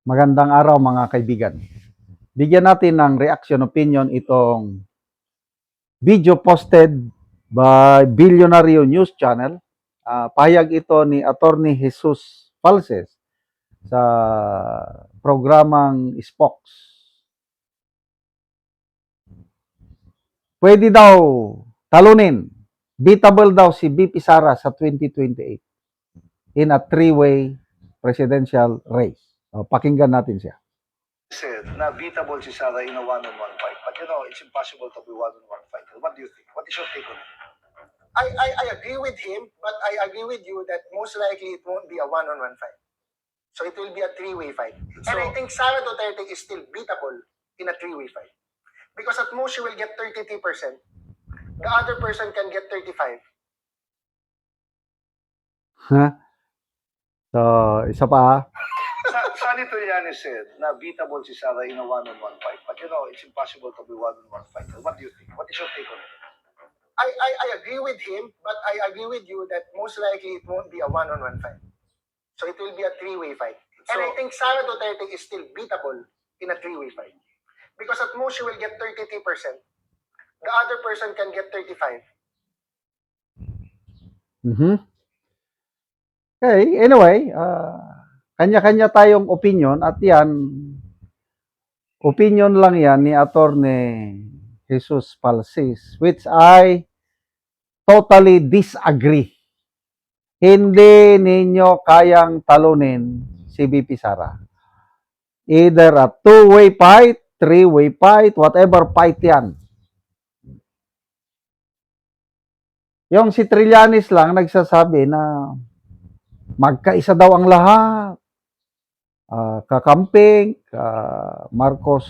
Magandang araw mga kaibigan. Bigyan natin ng reaction opinion itong video posted by Billionario News Channel. Pahayag ito ni Attorney Jesus Falses sa programang Spox. Pwede daw talunin, beatable daw si BP Sara sa 2028 in a three-way presidential race. Pakinggan natin siya. Said na beatable si Sara in a one-on-one fight. But it's impossible to be one-on-one fight. What do you think? What is your take on it? I agree with him, but I agree with you that most likely it won't be a one-on-one fight. So it will be a three-way fight. And I think Sara Duterte is still beatable in a three-way fight. Because at most she will get 33%. The other person can get 35%. So, isa pa. Sunny Trillanes said na beatable si Sara in a one-on-one fight. But it's impossible to be one-on-one fight. What do you think? What is your take on it? I agree with him, but I agree with you that most likely it won't be a one-on-one fight. So it will be a three-way fight. And I think Sara Duterte is still beatable in a three-way fight. Because at most she will get 33%. The other person can get 35%. Okay, anyway, kanya-kanya tayong opinion at yan, opinion lang yan ni Attorney Jesus Falses, which I totally disagree. Hindi ninyo kayang talunin si BP Sara. Either a two-way fight, three-way fight, whatever fight yan. Yung si Trillanes lang nagsasabi na magkaisa daw ang lahat. Kakamping, Marcos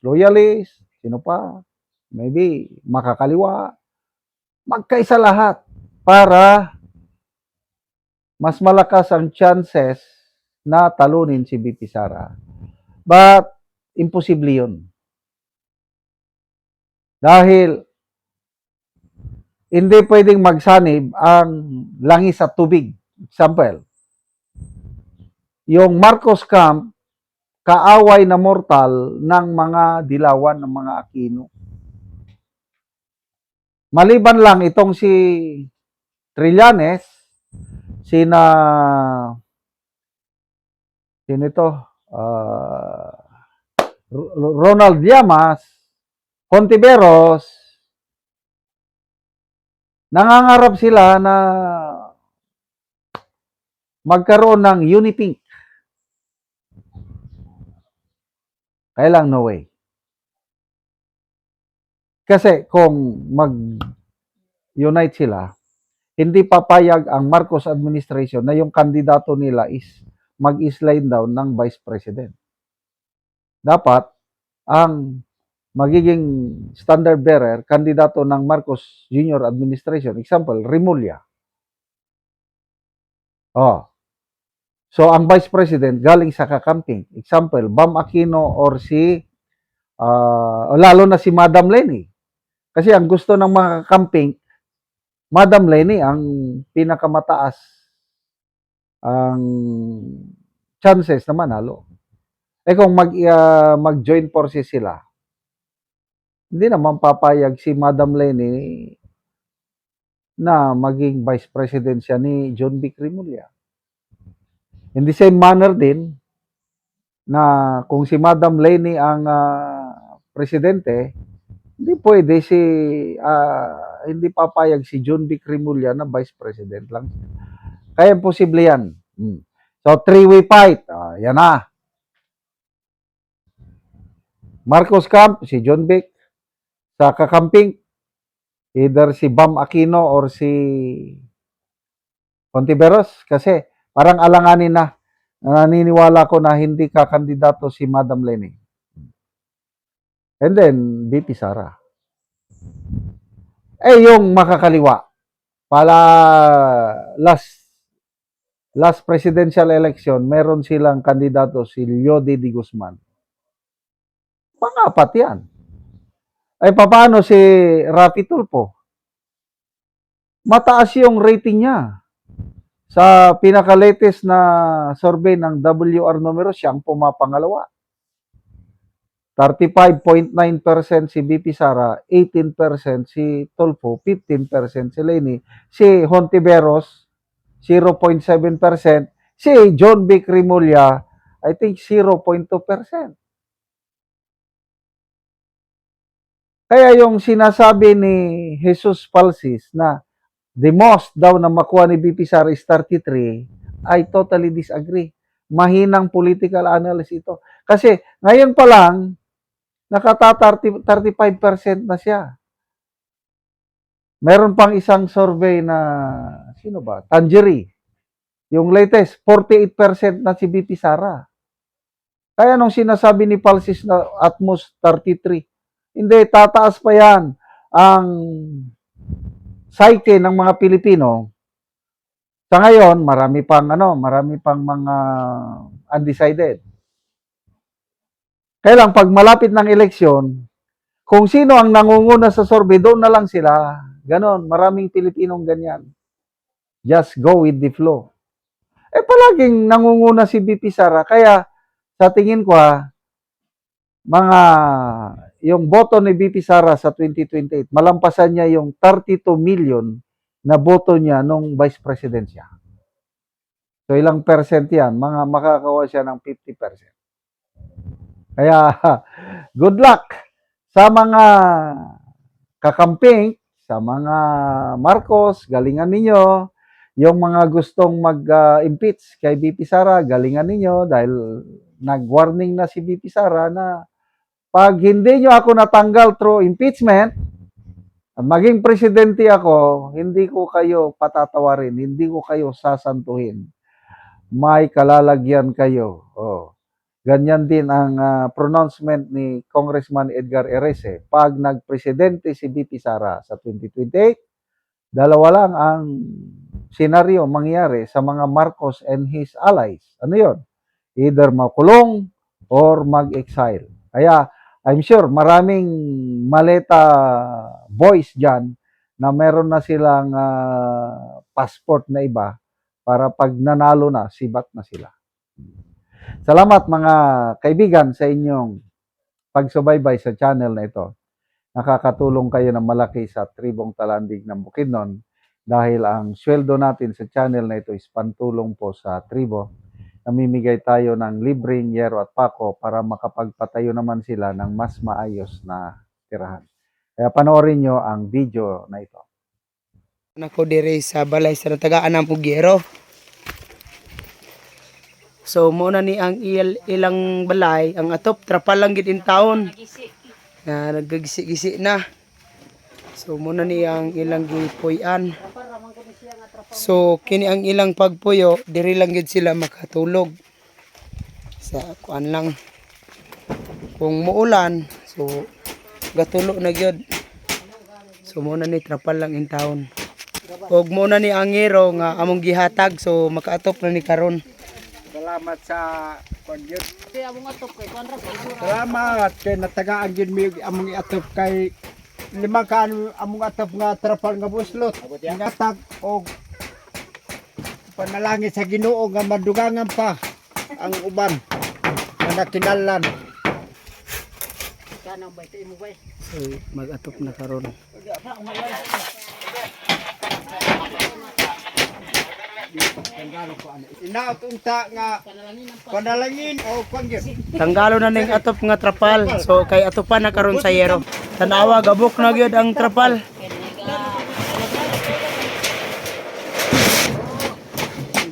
loyalist, sino pa? Maybe makakaliwa. Magkaisa lahat para mas malakas ang chances na talunin si BP Sara. But imposible yun. Dahil hindi pwedeng magsanib ang langis at tubig. Example, yung Marcos camp, kaaway na mortal ng mga dilawan ng mga Aquino. Maliban lang itong si Trillanes, sino ito? Ronald Llamas, Hontiveros, nangangarap sila na magkaroon ng Unipink. Kaya lang, no way. Kasi kung mag-unite sila, hindi papayag ang Marcos administration na yung kandidato nila is mag-slide down ng vice president. Dapat, ang magiging standard bearer, kandidato ng Marcos Jr. administration, example, Remulla. So, ang vice president galing sa kakamping. Example, Bam Aquino or si, lalo na si Madam Leni. Kasi ang gusto ng mga kakamping, Madam Leni ang pinakamataas ang chances na manalo. Kung mag-join forces sila, hindi naman papayag si Madam Leni na maging vice president siya ni John B. Remulla. In the same manner din, na kung si Madam Leni ang presidente, hindi pwede hindi papayag si John B. Remulla na vice president lang. Kaya posible yan. So, three-way fight. Yan na. Marcos camp, si John B. Sa kakamping, either si Bam Aquino or si Hontiveros. Kasi parang alanganin na. Naniniwala ko na hindi kakandidato si Madam Leni. And then, BP Sara. Yung makakaliwa. Pala last presidential election, meron silang kandidato si Leody D. Guzman. Pangapat yan. Paano si Rafi Tulfo? Mataas yung rating niya. Sa pinaka-latest na survey ng WR numero, siyang pumapangalawa. 35.9% si BP Sara, 18% si Tulfo, 15% si Leni, si Hontiveros, 0.7%, si John Vic Rimulya, I think 0.2%. Kaya yung sinasabi ni Jesus Palsis na the most daw na makuha ni BP Sara is 33, I totally disagree. Mahinang political analyst ito. Kasi ngayon pa lang, nakata 35% na siya. Meron pang isang survey na, sino ba? Tangery. Yung latest, 48% na si BP Sara. Kaya nung sinasabi ni Palsis na at most 33, hindi, tataas pa yan ang psyche ng mga Pilipino. Sa ngayon, marami pang mga undecided. Kaya lang, pag malapit ng eleksyon, kung sino ang nangunguna sa survey, doon na lang sila. Ganon, maraming Pilipinong ganyan. Just go with the flow. Palaging nangunguna si BP Sara. Kaya, sa tingin ko yung boto ni BP Sara sa 2028, malampasan niya yung 32 million na boto niya nung vice president siya. So, ilang percent yan? Makakawa siya ng 50%. Kaya, good luck sa mga kakamping, sa mga Marcos, galingan ninyo. Yung mga gustong mag-impeach kay BP Sara, galingan ninyo dahil nag-warning na si BP Sara na pag hindi nyo ako natanggal through impeachment, at maging presidente ako, hindi ko kayo patatawarin, hindi ko kayo sasantuhin. May kalalagyan kayo. Ganyan din ang pronouncement ni Congressman Edgar Erese. Pag nagpresidente si BP Sara sa 2028, dalawa lang ang senaryo mangyayari sa mga Marcos and his allies. Ano yon? Either makulong or mag-exile. Kaya I'm sure maraming maleta boys dyan na meron na silang passport na iba para pag nanalo na, sibat na sila. Salamat mga kaibigan sa inyong pagsubaybay sa channel na ito. Nakakatulong kayo ng malaki sa Tribong Talandig ng Bukidnon dahil ang sweldo natin sa channel na ito is pantulong po sa tribo. Namimigay tayo ng libreng yero at pako para makapagpatayo naman sila ng mas maayos na tirahan. Kaya panoorin nyo ang video na ito. Nako dire sa balay sa tagaan ng Pugyero. So muna ni ang ilang balay, ang atop trapal lang gid in taon. Na naggigisi-gisi na. So muna ni ang ilang gipuy-an. So kini ang ilang pagpuyo, diri lang gid sila makatulog. Sa kuan lang. Kung muulan, so gatulo na gyud. So muna ni trapal lang in taon. Og muna ni ang ngero nga among gihatag, so makaatop na ni karon. Salamat sa kondyot. Salamat kay natagaan gyud mi among iatop kay lima ka among atop nga trapal nga buslot. Ingatag og panalangin sa Ginoo nga madugangan pa ang uban nga nakinahanglan. So mag-atop na karon. Inaot unta nga panalangin o kondyot. Tanggalo na ning atop nga trapal. So kay atopan na karon sa yero. Tanawa gabok na gyud ang trapal.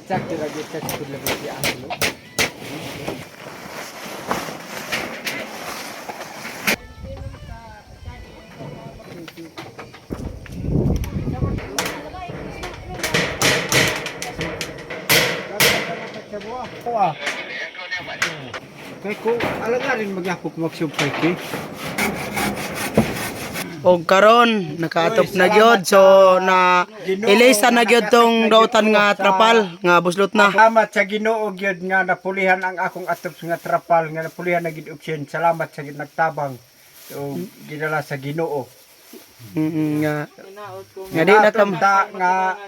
Sakto ra gyud sa lagi si ano. Kay ko alagarin magyapok magsubay kay. Og karon nakaatop na gyud, so na ilisa na gyud tong dautan nga trapal nga buslot na. Salamat sa Ginoo gyud nga napulihan ang akong atop nga trapal nga napulihan na gid og siyen. Salamat sa nagtabang. So ginala sa Ginoo. Nga di na kam nga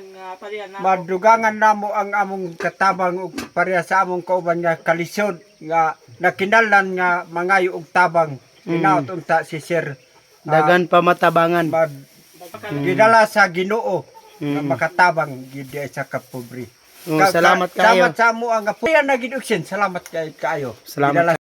madugangan namo ang among katabang ug pareha sa among kauban nga kalisod nga nakinahanglan nga mangayo og tabang hinaot unta si Sir dagan pa matabangan. gidala sa Ginoo nga makatabang gid sa kapobre. Salamat kayo. Salamat sa amo ang apo. Yan na gid og sin. Salamat kayo. Salamat. Gidala